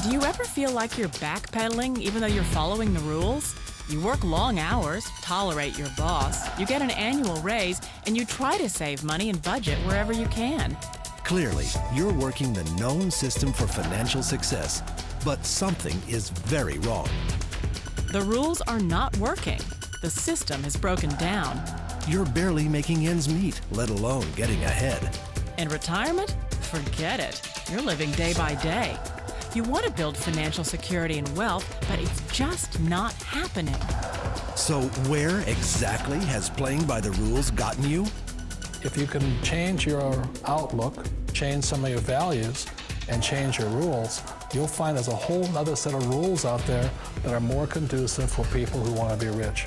Do you ever feel like you're backpedaling even though you're following the rules? You work long hours, tolerate your boss, you get an annual raise, and you try to save money and budget wherever you can. Clearly, you're working the known system for financial success, but something is very wrong. The rules are not working. The system has broken down. You're barely making ends meet, let alone getting ahead. And retirement? Forget it. You're living day by day. You want to build financial security and wealth, but it's just not happening. So where exactly has playing by the rules gotten you? If you can change your outlook, change some of your values, and change your rules, you'll find there's a whole other set of rules out there that are more conducive for people who want to be rich.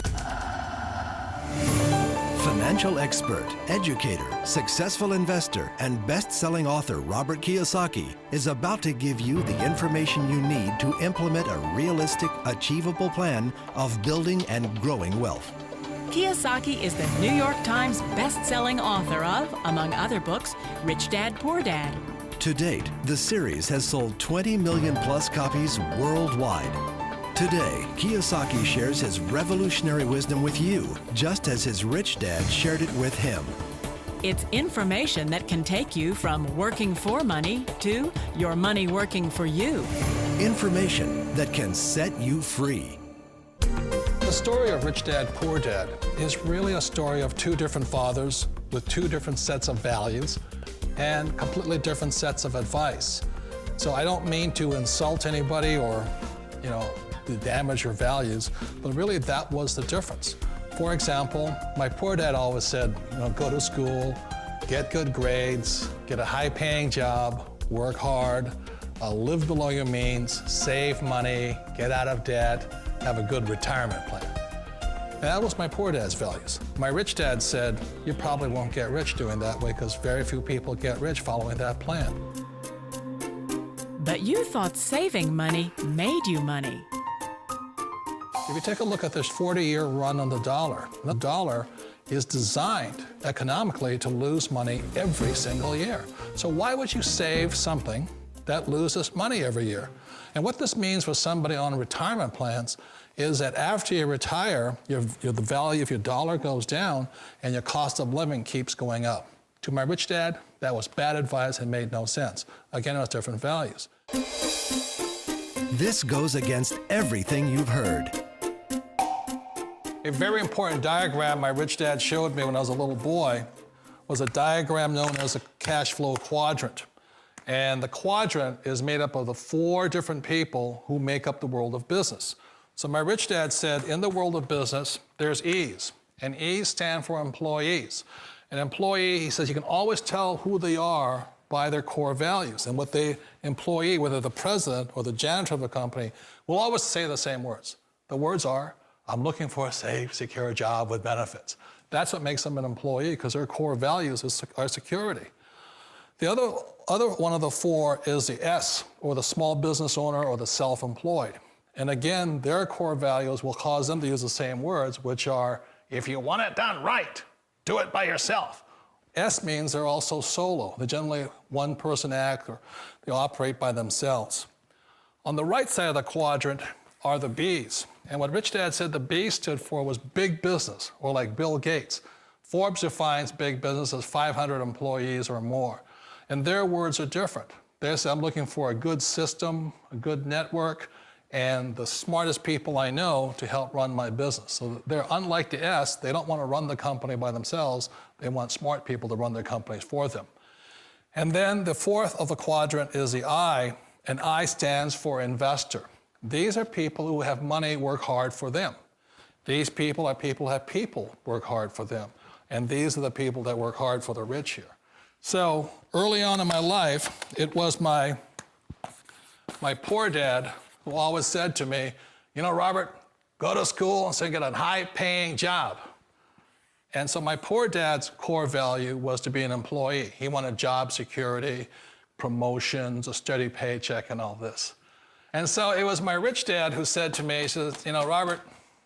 Financial expert, educator, successful investor, and best-selling author Robert Kiyosaki is about to give you the information you need to implement a realistic, achievable plan of building and growing wealth. Kiyosaki is the New York Times best-selling author of, among other books, Rich Dad, Poor Dad. To date, the series has sold 20 million plus copies worldwide. Today, Kiyosaki shares his revolutionary wisdom with you, just as his rich dad shared it with him. It's information that can take you from working for money to your money working for you. Information that can set you free. The story of Rich Dad, Poor Dad is really a story of two different fathers with two different sets of values and completely different sets of advice. So I don't mean to insult anybody or, to damage your values, but really that was the difference. For example, my poor dad always said, go to school, get good grades, get a high-paying job, work hard, live below your means, save money, get out of debt, have a good retirement plan. And that was my poor dad's values. My rich dad said, you probably won't get rich doing that way because very few people get rich following that plan. But you thought saving money made you money. If you take a look at this 40-year run on the dollar is designed economically to lose money every single year. So why would you save something that loses money every year? And what this means for somebody on retirement plans is that after you retire, the value of your dollar goes down and your cost of living keeps going up. To my rich dad, that was bad advice and made no sense. Again, it was different values. This goes against everything you've heard. A very important diagram my rich dad showed me when I was a little boy was a diagram known as a cash flow quadrant. And the quadrant is made up of the 4 different people who make up the world of business. So my rich dad said, in the world of business, there's E's, and E's stand for employees. An employee, he says, you can always tell who they are by their core values. And what the employee, whether the president or the janitor of a company, will always say the same words. The words are, I'm looking for a safe, secure job with benefits. That's what makes them an employee, because their core values are security. The other one of the 4 is the S, or the small business owner or the self-employed. And again, their core values will cause them to use the same words, which are, if you want it done right, do it by yourself. S means they're also solo. They're generally one-person act, or they operate by themselves. On the right side of the quadrant are the B's. And what Rich Dad said the B stood for was big business, or like Bill Gates. Forbes defines big business as 500 employees or more. And their words are different. They say, I'm looking for a good system, a good network, and the smartest people I know to help run my business. So they're unlike the S. They don't want to run the company by themselves. They want smart people to run their companies for them. And then the 4th of the quadrant is the I, and I stands for investor. These are people who have money work hard for them. These people are people who have people work hard for them. And these are the people that work hard for the rich here. So early on in my life, it was my poor dad who always said to me, Robert, go to school and so get a high-paying job. And so my poor dad's core value was to be an employee. He wanted job security, promotions, a steady paycheck, and all this. And so it was my rich dad who said to me, he says, Robert,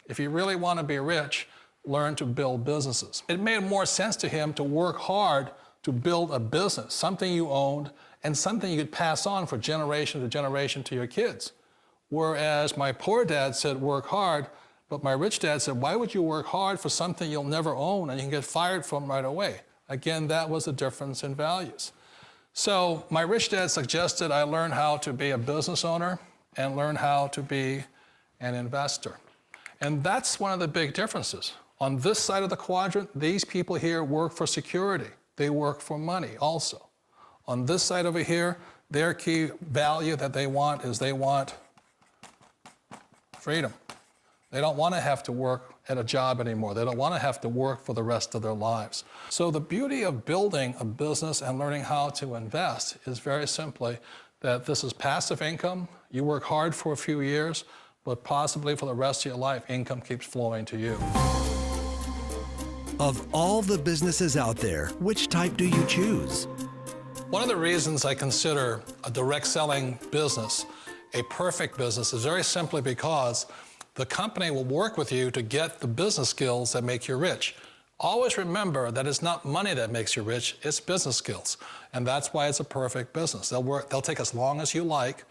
if you really want to be rich, learn to build businesses. It made more sense to him to work hard to build a business, something you owned, and something you could pass on for generation to generation to your kids. Whereas my poor dad said, work hard, but my rich dad said, why would you work hard for something you'll never own and you can get fired from right away? Again, that was the difference in values. So my rich dad suggested I learn how to be a business owner and learn how to be an investor. And that's one of the big differences. On this side of the quadrant, these people here work for security. They work for money also. On this side over here, their key value that they want is they want freedom. They don't want to have to work at a job anymore. They don't want to have to work for the rest of their lives. So the beauty of building a business and learning how to invest is very simply that this is passive income. You work hard for a few years, but possibly for the rest of your life, income keeps flowing to you. Of all the businesses out there, which type do you choose? One of the reasons I consider a direct selling business a perfect business is very simply because the company will work with you to get the business skills that make you rich. Always remember that it's not money that makes you rich, it's business skills. And that's why it's a perfect business. They'll take as long as you like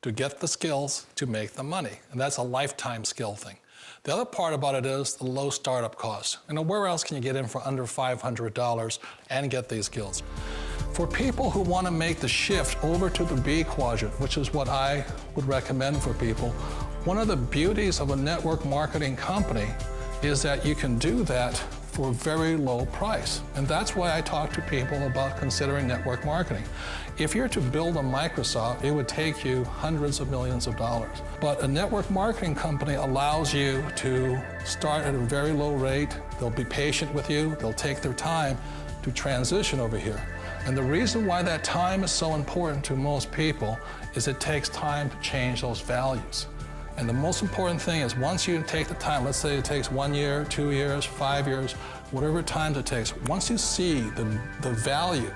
to get the skills to make the money. And that's a lifetime skill thing. The other part about it is the low startup cost. Where else can you get in for under $500 and get these skills? For people who want to make the shift over to the B quadrant, which is what I would recommend for people, one of the beauties of a network marketing company is that you can do that for a very low price. And that's why I talk to people about considering network marketing. If you're to build a Microsoft, it would take you hundreds of millions of dollars. But a network marketing company allows you to start at a very low rate. They'll be patient with you. They'll take their time to transition over here. And the reason why that time is so important to most people is it takes time to change those values. And the most important thing is once you take the time, let's say it takes 1 year, 2 years, 5 years, whatever time it takes, once you see the value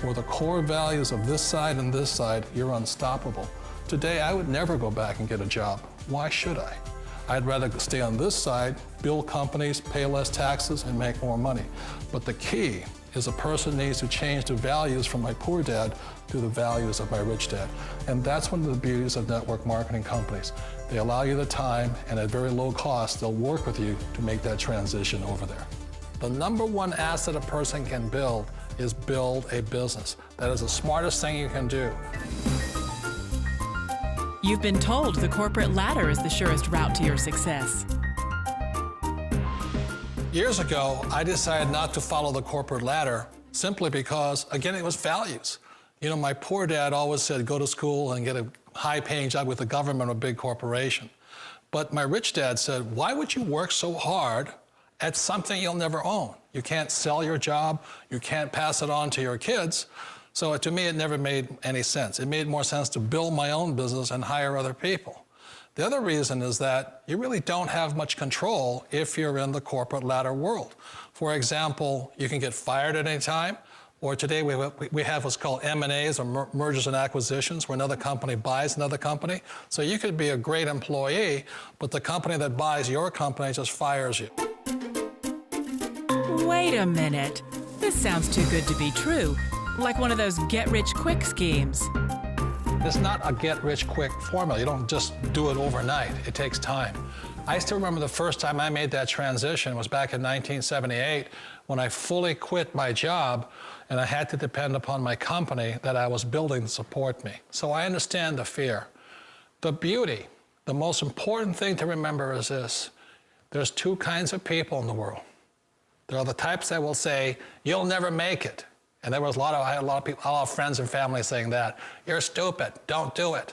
or the core values of this side and this side, you're unstoppable. Today, I would never go back and get a job. Why should I? I'd rather stay on this side, build companies, pay less taxes, and make more money. But the key is a person needs to change the values from my poor dad to the values of my rich dad. And that's one of the beauties of network marketing companies. They allow you the time, and at very low cost, they'll work with you to make that transition over there. The number one asset a person can build is build a business. That is the smartest thing you can do. You've been told the corporate ladder is the surest route to your success. Years ago, I decided not to follow the corporate ladder simply because, again, it was values. My poor dad always said, go to school and get a high-paying job with the government or a big corporation. But my rich dad said, why would you work so hard at something you'll never own? You can't sell your job. You can't pass it on to your kids. So to me, it never made any sense. It made more sense to build my own business and hire other people. The other reason is that you really don't have much control if you're in the corporate ladder world. For example, you can get fired at any time, or today we have what's called M&As, or mergers and acquisitions, where another company buys another company. So you could be a great employee, but the company that buys your company just fires you. Wait a minute. This sounds too good to be true. Like one of those get-rich-quick schemes. It's not a get-rich-quick formula. You don't just do it overnight. It takes time. I still remember the first time I made that transition was back in 1978 when I fully quit my job and I had to depend upon my company that I was building to support me. So I understand the fear. The beauty, the most important thing to remember is this. There's two kinds of people in the world. There are the types that will say, you'll never make it. And I had a lot of friends and family saying that. You're stupid, don't do it.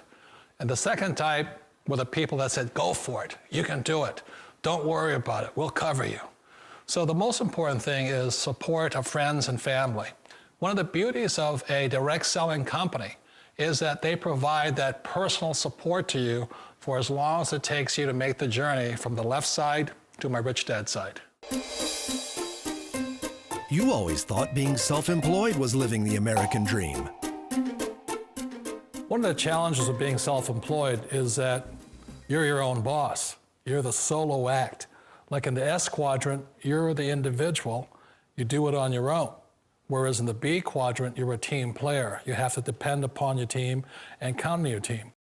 And the second type were the people that said, go for it, you can do it. Don't worry about it, we'll cover you. So the most important thing is support of friends and family. One of the beauties of a direct selling company is that they provide that personal support to you for as long as it takes you to make the journey from the left side to my rich dad side. You always thought being self-employed was living the American dream. One of the challenges of being self-employed is that you're your own boss. You're the solo act. Like in the S quadrant, you're the individual. You do it on your own. Whereas in the B quadrant, you're a team player. You have to depend upon your team and count on your team.